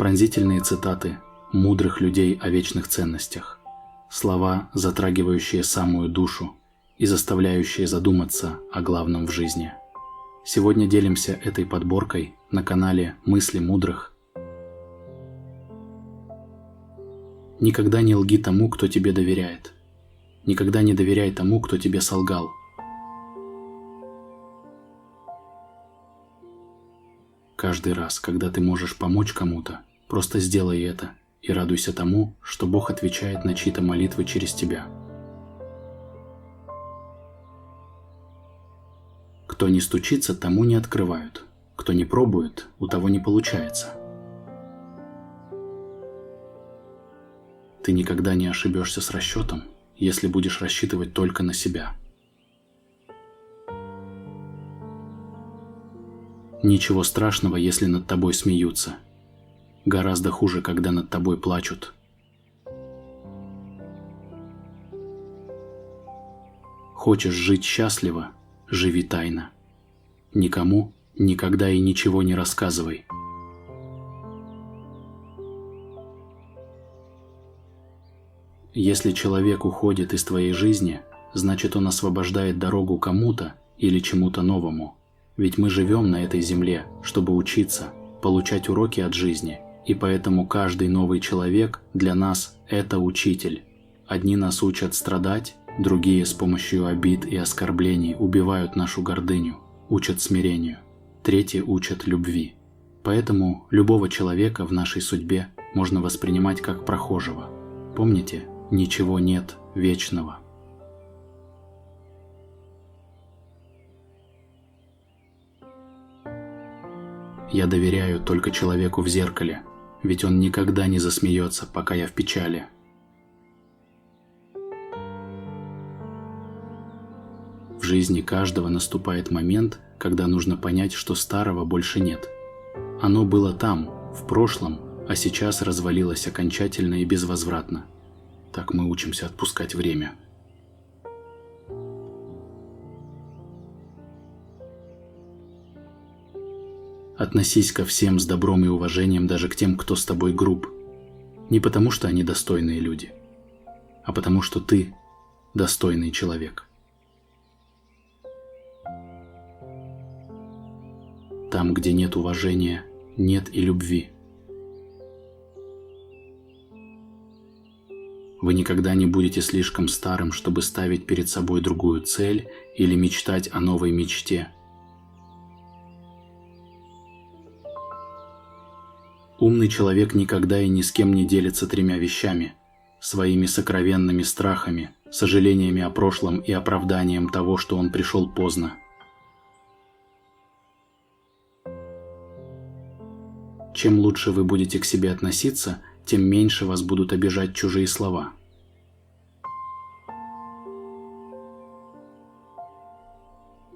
Пронзительные цитаты мудрых людей о вечных ценностях. Слова, затрагивающие самую душу и заставляющие задуматься о главном в жизни. Сегодня делимся этой подборкой на канале «Мысли мудрых». Никогда не лги тому, кто тебе доверяет. Никогда не доверяй тому, кто тебе солгал. Каждый раз, когда ты можешь помочь кому-то, просто сделай это и радуйся тому, что Бог отвечает на чьи-то молитвы через тебя. Кто не стучится, тому не открывают. Кто не пробует, у того не получается. Ты никогда не ошибешься с расчетом, если будешь рассчитывать только на себя. Ничего страшного, если над тобой смеются. Гораздо хуже, когда над тобой плачут. Хочешь жить счастливо – живи тайно. Никому никогда и ничего не рассказывай. Если человек уходит из твоей жизни, значит он освобождает дорогу кому-то или чему-то новому. Ведь мы живем на этой земле, чтобы учиться, получать уроки от жизни, и поэтому каждый новый человек для нас – это учитель. Одни нас учат страдать, другие с помощью обид и оскорблений убивают нашу гордыню, учат смирению, третьи учат любви. Поэтому любого человека в нашей судьбе можно воспринимать как прохожего. Помните, ничего нет вечного. Я доверяю только человеку в зеркале, ведь он никогда не засмеется, пока я в печали. В жизни каждого наступает момент, когда нужно понять, что старого больше нет. Оно было там, в прошлом, а сейчас развалилось окончательно и безвозвратно. Так мы учимся отпускать время. Относись ко всем с добром и уважением, даже к тем, кто с тобой груб. Не потому, что они достойные люди, а потому, что ты достойный человек. Там, где нет уважения, нет и любви. Вы никогда не будете слишком старым, чтобы ставить перед собой другую цель или мечтать о новой мечте. Умный человек никогда и ни с кем не делится тремя вещами – своими сокровенными страхами, сожалениями о прошлом и оправданием того, что он пришел поздно. Чем лучше вы будете к себе относиться, тем меньше вас будут обижать чужие слова.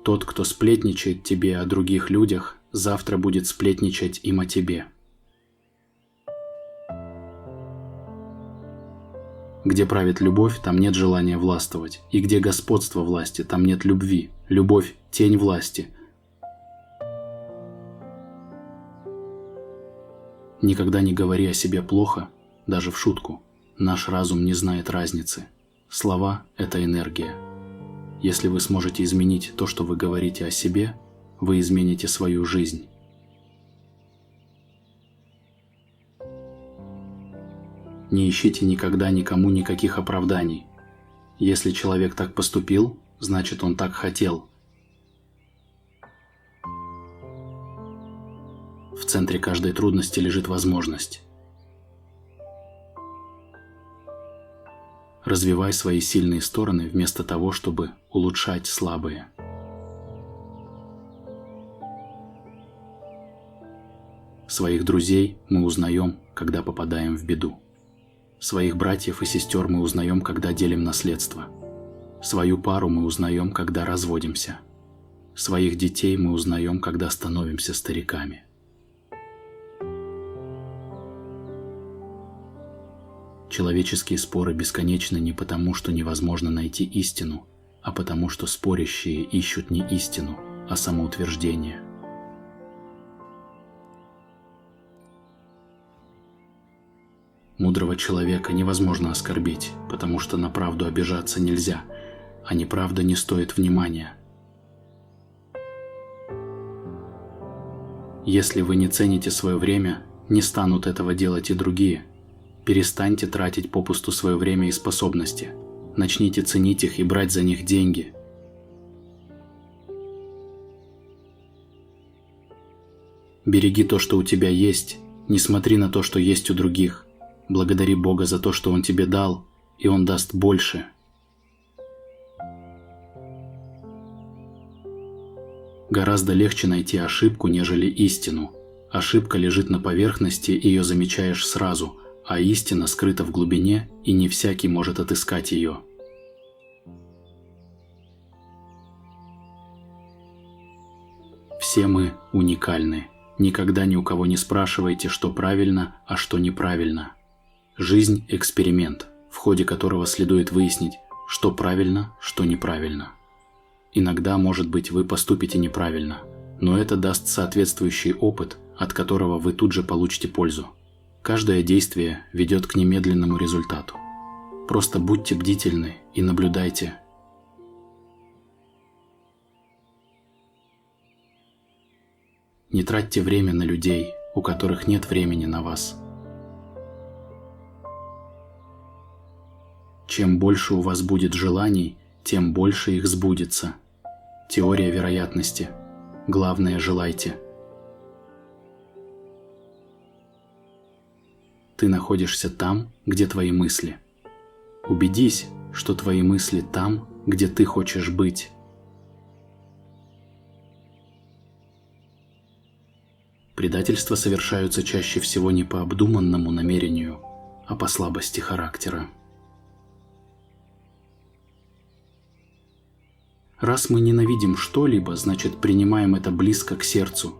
Тот, кто сплетничает тебе о других людях, завтра будет сплетничать им о тебе. Где правит любовь, там нет желания властвовать, и где господство власти, там нет любви. Любовь – тень власти. Никогда не говори о себе плохо, даже в шутку. Наш разум не знает разницы. Слова – это энергия. Если вы сможете изменить то, что вы говорите о себе, вы измените свою жизнь. Не ищите никогда никому никаких оправданий. Если человек так поступил, значит он так хотел. В центре каждой трудности лежит возможность. Развивай свои сильные стороны вместо того, чтобы улучшать слабые. Своих друзей мы узнаем, когда попадаем в беду. Своих братьев и сестер мы узнаем, когда делим наследство. Свою пару мы узнаем, когда разводимся. Своих детей мы узнаем, когда становимся стариками. Человеческие споры бесконечны не потому, что невозможно найти истину, а потому, что спорящие ищут не истину, а самоутверждение. Мудрого человека невозможно оскорбить, потому что на правду обижаться нельзя, а неправда не стоит внимания. Если вы не цените свое время, не станут этого делать и другие. Перестаньте тратить попусту свое время и способности. Начните ценить их и брать за них деньги. Береги то, что у тебя есть, не смотри на то, что есть у других. Благодари Бога за то, что Он тебе дал, и Он даст больше. Гораздо легче найти ошибку, нежели истину. Ошибка лежит на поверхности, ее замечаешь сразу, а истина скрыта в глубине, и не всякий может отыскать ее. Все мы уникальны. Никогда ни у кого не спрашивайте, что правильно, а что неправильно. Жизнь – эксперимент, в ходе которого следует выяснить, что правильно, что неправильно. Иногда, может быть, вы поступите неправильно, но это даст соответствующий опыт, от которого вы тут же получите пользу. Каждое действие ведет к немедленному результату. Просто будьте бдительны и наблюдайте. Не тратьте время на людей, у которых нет времени на вас. Чем больше у вас будет желаний, тем больше их сбудется. Теория вероятности. Главное, желайте. Ты находишься там, где твои мысли. Убедись, что твои мысли там, где ты хочешь быть. Предательства совершаются чаще всего не по обдуманному намерению, а по слабости характера. Раз мы ненавидим что-либо, значит, принимаем это близко к сердцу.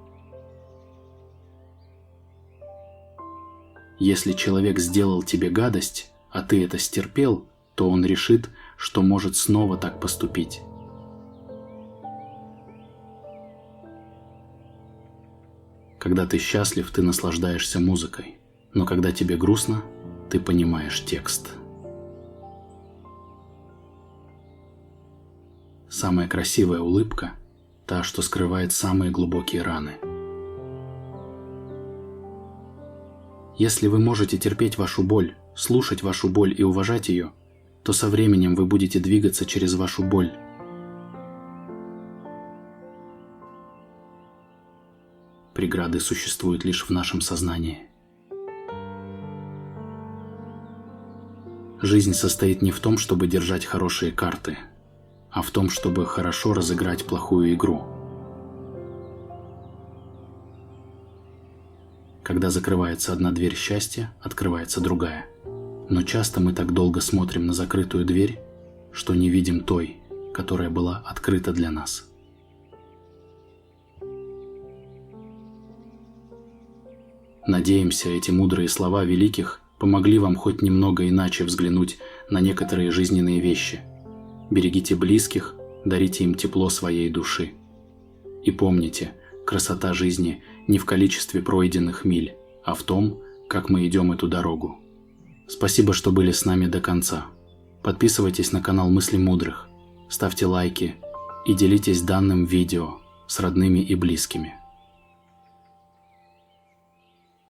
Если человек сделал тебе гадость, а ты это стерпел, то он решит, что может снова так поступить. Когда ты счастлив, ты наслаждаешься музыкой, но когда тебе грустно, ты понимаешь текст. Самая красивая улыбка – та, что скрывает самые глубокие раны. Если вы можете терпеть вашу боль, слушать вашу боль и уважать ее, то со временем вы будете двигаться через вашу боль. Преграды существуют лишь в нашем сознании. Жизнь состоит не в том, чтобы держать хорошие карты, а в том, чтобы хорошо разыграть плохую игру. Когда закрывается одна дверь счастья, открывается другая. Но часто мы так долго смотрим на закрытую дверь, что не видим той, которая была открыта для нас. Надеемся, эти мудрые слова великих помогли вам хоть немного иначе взглянуть на некоторые жизненные вещи. Берегите близких, дарите им тепло своей души. И помните, красота жизни не в количестве пройденных миль, а в том, как мы идем эту дорогу. Спасибо, что были с нами до конца. Подписывайтесь на канал Мысли Мудрых, ставьте лайки и делитесь данным видео с родными и близкими.